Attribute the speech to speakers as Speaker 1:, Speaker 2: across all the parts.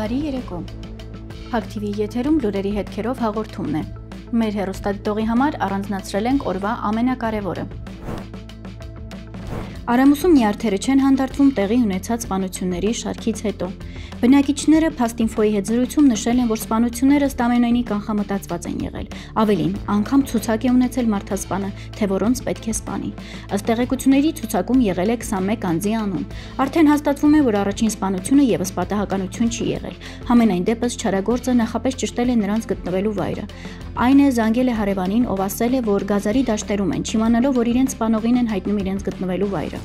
Speaker 1: Բարի երեկո։ Փակ TV եթերում լուրերի հետքերով հաղորդումն է։ Մեր հեռուստադիտողի համար առանձնացրել ենք օրվա ամենակարևորը։ Արամուսում նյարդերը չեն հանդարտվում տեղի ունեցած սպանությունների շարքից հետո։ Բնակիչները Փաստինֆոյի հետ զրույցում նշել են, որ սպանությունները ըստ ամենայնի կանխամտածված են եղել։ Ավելին, անգամ ցուցակ է ունեցել մարդասպանը, թե որոնց պետք է սպանի։ Ըստ տեղեկությունների ցուցակում եղել է 21 անձի անուն։ Արդեն հաստատվում է, որ առաջին սպանությունը եւս պատահականություն չի եղել։ Համենայն դեպս չարագործը նախապես ճշտել է նրանց գտնվելու վայրը։ Այն է զանգել է հարևանին, ով ասել է, որ Գազարի դաշտերում են, չիմանալով, որ իրենց սպանողին են հայտնում իրենց գտնվելու վայրը։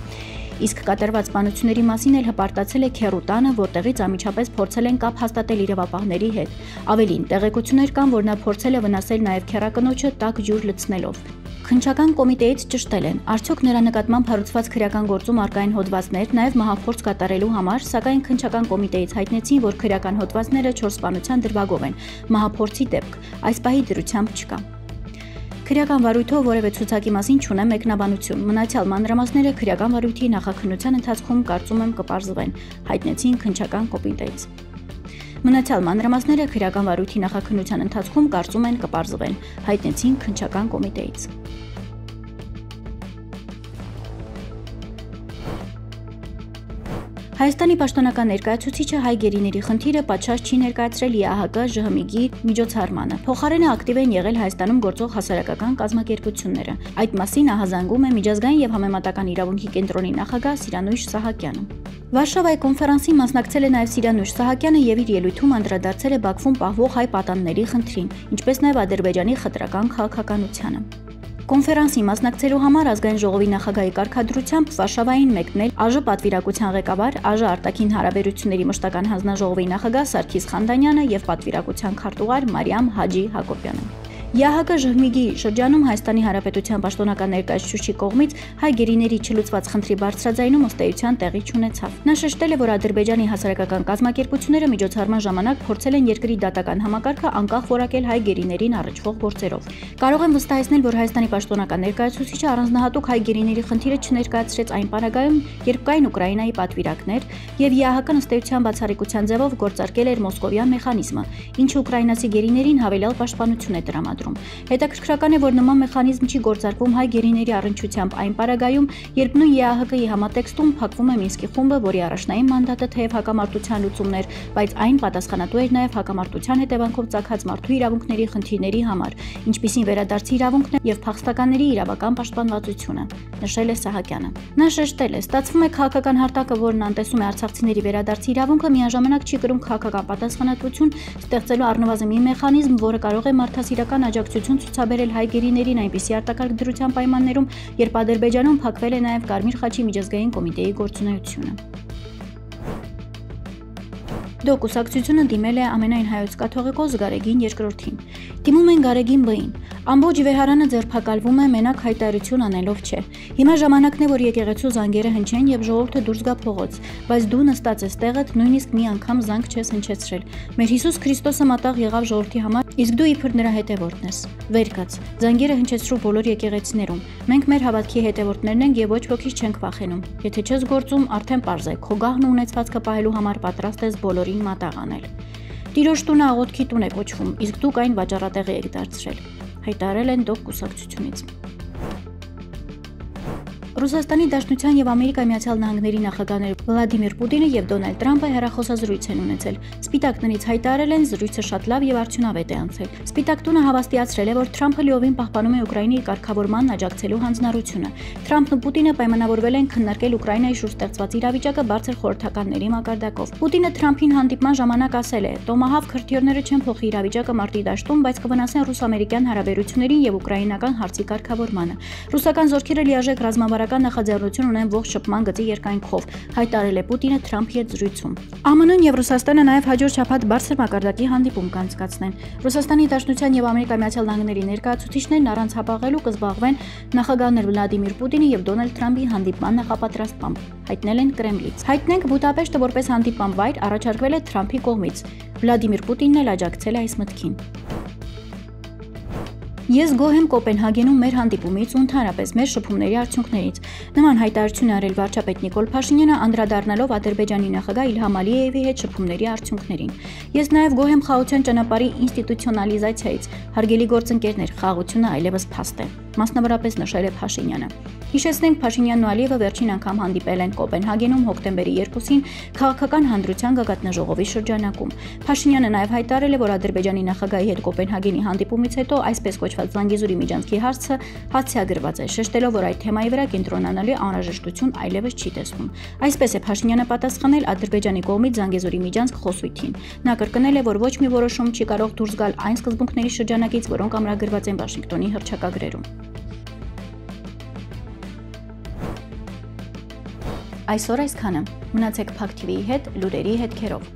Speaker 1: Իսկ կատարված սպանությունների մասին էլ հպարտացել է Քերուտանը, որտեղից անմիջապես փորձել են կապ հաստատել իրավապահների հետ։ Ավելին, տեղեկություններ կան, որ նա փորձել է վնասել նաև քեռակնոջը տաք ջուր լցնելով։ Քննչական կոմիտեից ճշտել են, արդյոք նրա նկատմամբ հարուցված քրեական գործում արկային հոդվածներ նաև մահափորձ կատարելու համար, սակայն քննչական կոմիտեից հայտնեցին, որ քրեական հոդվածները 4 սպանության դրվագով են, մահափորձի դեպք, այս պահի դրությամբ չկա։ Քրեական վարույթով որևէ ցուցակի մասին չունեմ մեկնաբանություն։ Մնացյալ մանրամասները քրեական վարույթի նախաքննության ընթացքում կարծում եմ կպարզվեն, հայտնեցին քննչական կոմիտեից։ Մնացյալ մանրամասները քրեական վարույթի նախաքննության ընթացքում կարծում են կպարզվեն, հայտնեցին քննչական կոմիտեից։ Հայաստանի պաշտոնական ներկայացուցիչը հայ գերիների խնդիրը պատշաճ չի ներկայացրել ԵԱՀԿ ԺՀՄԻԳ-ի միջոցառմանը։ Փոխարենը ակտիվ են եղել Հայաստանում գործող հասարակական կազմակերպությունները։ Այդ մասին ահազանգում է Միջազգային եւ համեմատական իրավունքի կենտրոնի նախագահ Սիրանույշ Սահակյանը։ Վարշավայի կոնֆերանսին մասնակցել է նաև Սիրանույշ Սահակյանը եւ իր ելույթում անդրադարձել է Բաքվում պահվող հայ պատանների խնդրին, ինչպես նաև Ադրբեջանի խտրական քաղաքականությանը։ Կոնֆերանսին մասնակցելու համար ազգային ժողովի նախագահի կարգադրությամբ Վարշավային մեկնել ԱԺ պատվիրակության ղեկավար, ԱԺ արտաքին հարաբերությունների մշտական հանձնաժողովի նախագահ Սարգիս Խանդանյանը եւ պատվիրակության քարտուղար Մարիամ Հաջի Հակոբյանը։ ԵԱՀԿ ԺՀՄԻԳ-ի շրջանում Հայաստանի Հանրապետության պաշտոնական ներկայացուցչի կողմից հայ գերիների չլուծված խնդրի բարձրաձայնում ըստ էության տեղի չունեցավ։ Նա շեշտել է, որ Ադրբեջանի հասարակական կազմակերպությունները միջոցառման ժամանակ փորձել են երկրի դատական համակարգը անկախ որակել հայ գերիներին առնչվող գործերով։ Կարող եմ վստահեցնել, որ Հայաստանի պաշտոնական ներկայացուցիչը առանձնահատուկ հայ գերիների խնդիրը չներկայացրեց այն պարագայում, երբ կային Ուկրաինայի պատվիրակներ, եւ ԵԱՀԿ-ն ըստ էության բացառիկության ձևով գործարկել էր մոսկովյան մեխանիզմը, ինչը ուկրաինացի գերիներին հավելյալ պաշտպանություն է տրամադրում։ Հետաքրքրական է, որ նման մեխանիզմ չի գործարկվում հայ գերիների առնչությամբ այն պարագայում, երբ նույն ԵԱՀԿ-ի համատեքստում փակվում է Մինսկի խումբը, որի առաջնային մանդատը թեև հակամարտության լուծումն էր, բայց այն պատասխանատու էր նաև հակամարտության հետևանքով ծագած մարդու իրավունքների խնդիրների համար, ինչպիսին վերադարձի իրավունքն է եւ փախստականների իրավական պաշտպանվածությունը, նշել է Սահակյանը։ Նա շեշտել է, ստացվում է քաղաքական հարտակը, որն անտեսում է արցախցիների վերադարձի իրավունքը, միաժամանակ չի կրում քաղաքական պատասխանատվություն, ստեղծելու առնվազն մի մեխանիզմ, որը կարող է մարդասիրական աջակցություն ցուցաբերել հայ գերիներին այնպիսի արտակարգ դրության պայմաններում, երբ Ադրբեջանում փակվել է նաև Կարմիր խաչի միջազգային կոմիտեի գործունեությունը։ Կուսակցությունը դիմել է ամենայն հայոց կաթողիկոս Գարեգին II-ին։ Դիմում են Գարեգին B-ին։ Ամբողջ վեհարանը ձերբակալվում է մենակ հայտարարություն անելով չէ։ Հիմա ժամանակն է, որ եկեղեցու զանգերը հնչեն եւ ժողովուրդը դուրս գա փողոց, բայց դու նստած ես տեղդ, նույնիսկ մի անգամ զանգ չես հնչեցրել։ Մեր Հիսուս Քրիստոսը մատաղ եղավ ժողովրդի համար, իսկ դու իբր նրա հետևորդն ես։ Վեր կաց։ Զանգերը հնչեցրու բոլոր եկեղեցիներում։ Մենք մեր հավատքի հետևորդներն ենք եւ ոչ ոքից չենք վախենում։ Եթե չես գործում, արդեն պարզ է, քո գահն ու ունեցվածքը պահելու համար պատրաստ ես բոլորին մատաղ անել։ Տիրոջ տունը աղոթքի տուն է կոչվում, իսկ դուք այն վաճառատեղի եք դարձրել, հայտարարել են կուսակցությունից։ Ռուսաստանի Դաշնության եւ Ամերիկայի Միացյալ Նահանգների նախագահներ Վլադիմիր Պուտինը եւ Դոնալդ Թրամփը հեռախոսազրույց են ունեցել։ Սպիտակ տունից հայտարարել են, զրույցը շատ լավ եւ արդյունավետ է անցել։ Սպիտակ տունը հավաստիացրել է, որ Թրամփը լիովին պահպանում է Ուկրաինայի կարգավորմանն աջակցելու հանձնառությունը։ Թրամփն ու Պուտինը պայմանավորվել են քննարկել Ուկրաինայի շուրջ ստեղծված իրավիճակը բարձր խորհրդականների մակարդակով։ Պուտինը Թրամփին հանդիպման ժամանակ ասել է. «Տոմահավք քրթիորները չեն փոխի իրավիճակը մարտի դաշտում, բայց կվնասեն ռուս-ամերիկյան հարաբերություններին եւ ուկրաինական հարցի կարգավորմանը։ Ռուսական զորքերը լիարժեք ռազմավարական նախաձեռնություն ունեն ողջ շփման գծի երկայնքով», հայտարարել է Պուտինը Թրամփի հետ զրույցում։ ԱՄՆ-ն եւ Ռուսաստանը նաեւ հաջորդ շաբաթ բարձր մակարդակի հանդիպում կանցկացնեն։ Ռուսաստանի Դաշնության եւ Ամերիկայի Միացյալ Նահանգների ներկայացուցիչներն առանց հապաղելու կզբաղվեն նախագահներ Վլադիմիր Պուտինի եւ Դոնալդ Թրամփի հանդիպման նախապատրաստմամբ, հայտնել են Կրեմլից։ Հայտնենք Բուդապեշտը որպես հանդիպման վայր առաջարկվել է Թրամփի կողմից։ Վլադիմիր Պուտինն էլ աջակցել է այս մտքին։ Ես գոհ եմ Կոպենհագենում մեր հանդիպումից ու ընդհանրապես մեր շփումների արդյունքներից։ Նման հայտարարություն արել վարչապետ Նիկոլ Փաշինյանը անդրադառնալով Ադրբեջանի նախագահ Իլհամ Ալիևի հետ շփումների արդյունքներին։ Ես նաև գոհ եմ խաղաղության ճանապարհի ինստիտուցիոնալիզացիայից։ Հարգելի գործընկերներ, խաղաղությունը այլևս փաստ է, մասնավորապես նշել է Փաշինյանը։ Հիշեցնենք, Փաշինյանն ու Ալիևը վերջին անգամ հանդիպել են Կոպենհագենում հոկտեմբերի 2-ին քաղաքական հանդրության գագաթնաժողովի շրջանակում։ Փաշինյանը նաև հայտարարել է, որ Ադրբեջանի նախագահի հետ Կոպենհագենի հանդիպումից հետո այսպես կոչված Զանգեզուրի միջանցքի հարցը հացիագրված է, շեշտելով, որ այդ թեմայի վրա կենտրոնանալու անհրաժեշտություն այլևս չի տեսնում։ Այսպես է Փաշինյանը պատասխանել Ադրբեջանի կողմից Զանգեզուրի միջանցք խոսույթին։ Նա կրկնել է, որ ոչ մի որոշում չի կարող դուրս գալ այն սկզբունքների շրջանակից, որոնք ամրագրված են Վաշինգտոնի հռչակագրերում։ Այսօր այսքանը։ Մնացեք Փակ TV-ի հետ, լուրերի հետքերով։